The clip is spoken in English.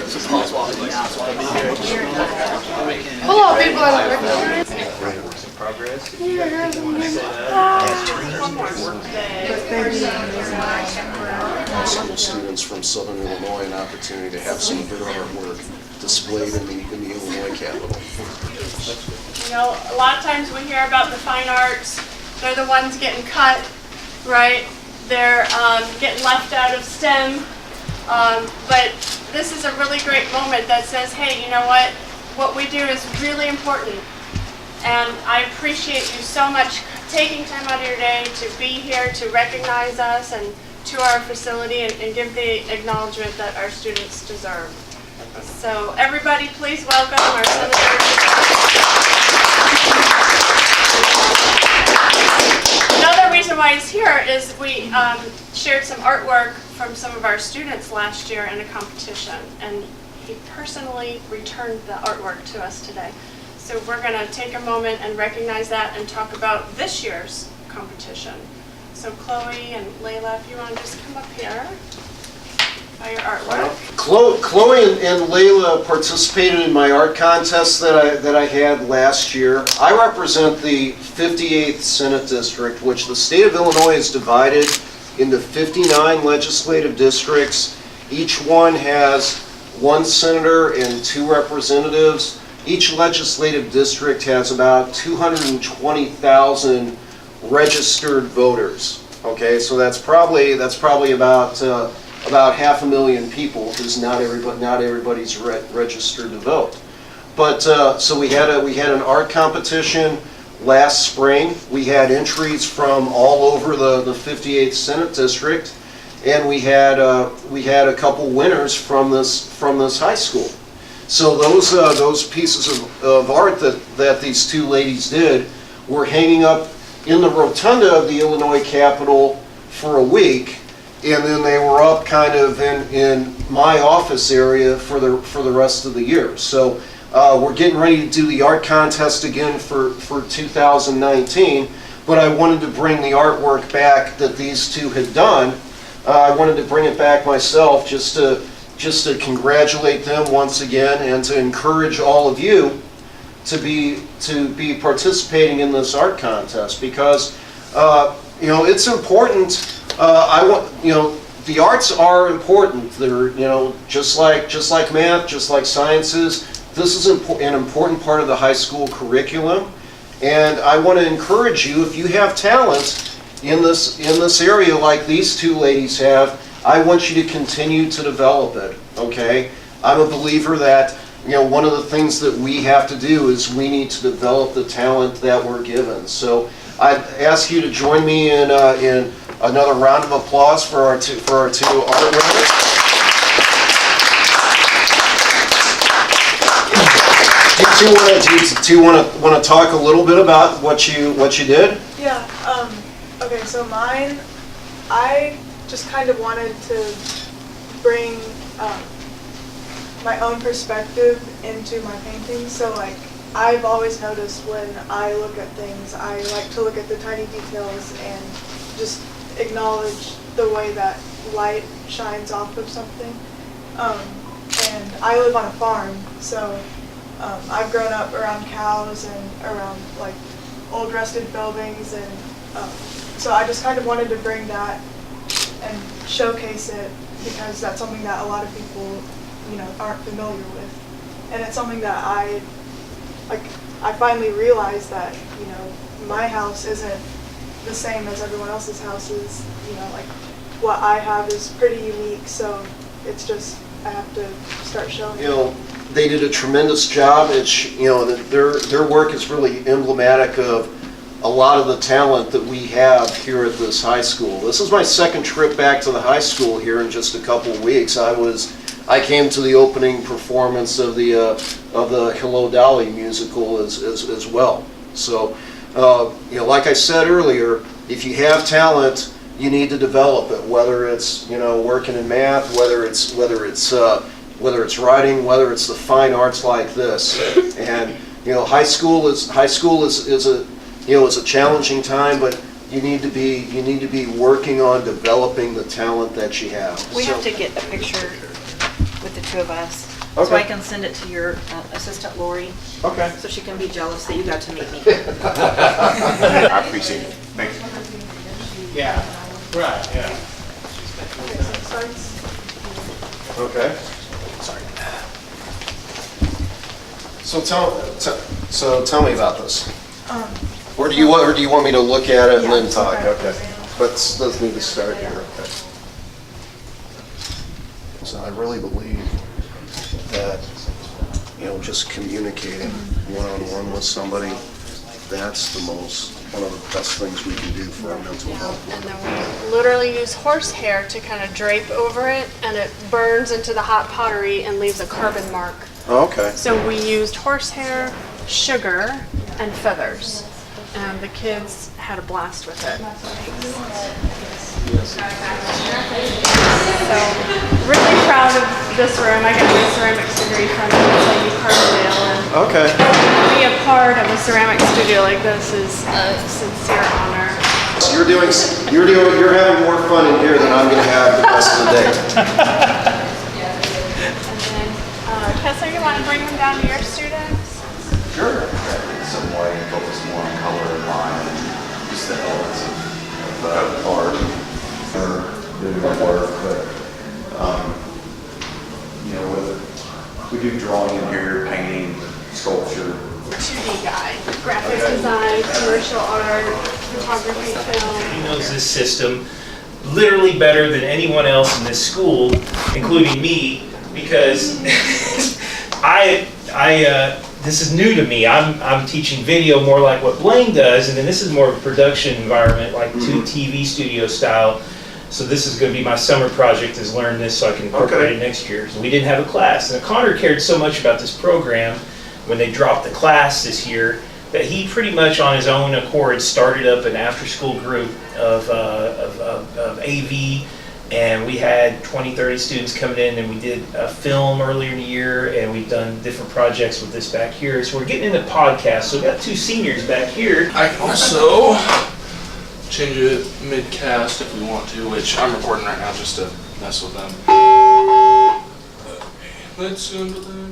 Hello, people. Works in progress. High school students from Southern Illinois an opportunity to have some of their artwork displayed in the Illinois Capitol. You know, a lot of times we hear about the fine arts. They're the ones getting cut, right? They're getting left out of STEM. But this is a really great moment that says, hey, you know what we do is really important. And I appreciate you so much taking time out of your day to be here to recognize us and to our facility and give the acknowledgement that our students deserve. So everybody please welcome our Senator. Another reason why he's here is we shared some artwork from some of our students last year in a competition, and he personally returned the artwork to us today. So we're going to take a moment and recognize that and talk about this year's competition. So Chloe and Lejla, if you want to just come up here by your artwork. Chloe and Lejla participated in my art contest that I had last year. I represent the 58th Senate District, which the state of Illinois is divided into 59 legislative districts. Each one has one senator and 2 representatives. Each legislative district has about 220,000 registered voters. Okay, so that's probably about 500,000 people, because not everybody's registered to vote. But so we had an art competition last spring. We had entries from all over the 58th Senate District, and we had a couple winners from this high school. So those pieces of art that these 2 ladies did were hanging up in the rotunda of the Illinois Capitol for a week, and then they were up kind of in my office area for the rest of the year. So we're getting ready to do the art contest again for 2019, but I wanted to bring the artwork back that these 2 had done. I wanted to bring it back myself just to congratulate them once again and to encourage all of you to be participating in this art contest, because you know, it's important. The arts are important. They're, you know, just like math, just like sciences. This is an important part of the high school curriculum, and I want to encourage you, if you have talent in this area like these 2 ladies have, I want you to continue to develop it. Okay, I'm a believer that, you know, one of the things that we have to do is we need to develop the talent that we're given. So I'd ask you to join me in another round of applause for our two art winners. Do you want to talk a little bit about what you did? Yeah. Okay. So mine, I just kind of wanted to bring my own perspective into my painting. So like, I've always noticed when I look at things, I like to look at the tiny details and just acknowledge the way that light shines off of something. And I live on a farm, so I've grown up around cows and around like old rusted buildings, and so I just kind of wanted to bring that and showcase it, because that's something that a lot of people, you know, aren't familiar with. And it's something that I finally realized that, you know, my house isn't the same as everyone else's houses. You know, like what I have is pretty unique, so it's just, I have to start showing You know, they did a tremendous job. It's, you know, their work is really emblematic of a lot of the talent that we have here at this high school. This is my second trip back to the high school here in just a couple of weeks. I came to the opening performance of the Hello Dolly musical as well. So, you know, like I said earlier, if you have talent, you need to develop it. Whether it's, you know, working in math, whether it's writing, whether it's the fine arts like this. And, you know, high school is a challenging time, but you need to be working on developing the talent that you have. We have to get a picture with the 2 of us. So Okay. I can send it to your assistant Lori, Okay. so she can be jealous that you got to meet me. I appreciate it. Thanks. Yeah, right, yeah. Okay, so it starts. Okay. Sorry. So tell me about this. Um, Or do you want me to look at it and then Yeah, talk? okay. Okay. Let's need to start here. Okay. So I really believe that, just communicating one-on-one with somebody, that's one of the best things we can do for our mental health. And then we literally use horsehair to kind of drape over it, and it burns into the hot pottery and leaves a carbon mark. Okay. So we used horsehair, sugar, and feathers, and the kids had a blast with it. So really proud of this room. I got my ceramics degree from USIU Carbondale, and Okay. to be a part of a ceramic studio like this is a sincere honor. So you're having more fun in here than I'm gonna have the rest of the day. And then, Kessler, you want to bring them down to your students? Sure. Some way focus more on color and line and just the elements of art or doing my work, but we do drawing in here, painting, sculpture. 2D guy, graphic design, commercial art, photography, film. He knows this system literally better than anyone else in this school, including me, because this is new to me. I'm teaching video more like what Blaine does, and then this is more of a production environment, like TV studio style. So this is going to be my summer project, is learn this so I can incorporate it next year. So we didn't have a class, and Connor cared so much about this program when they dropped the class this year that he pretty much on his own accord started up an after-school group of AV, and we had 20-30 students coming in, and we did a film earlier in the year, and we've done different projects with this back here. So we're getting into podcasts. So we've got 2 seniors back here. I can also change it mid-cast if we want to, which I'm recording right now just to mess with them. Let's go into the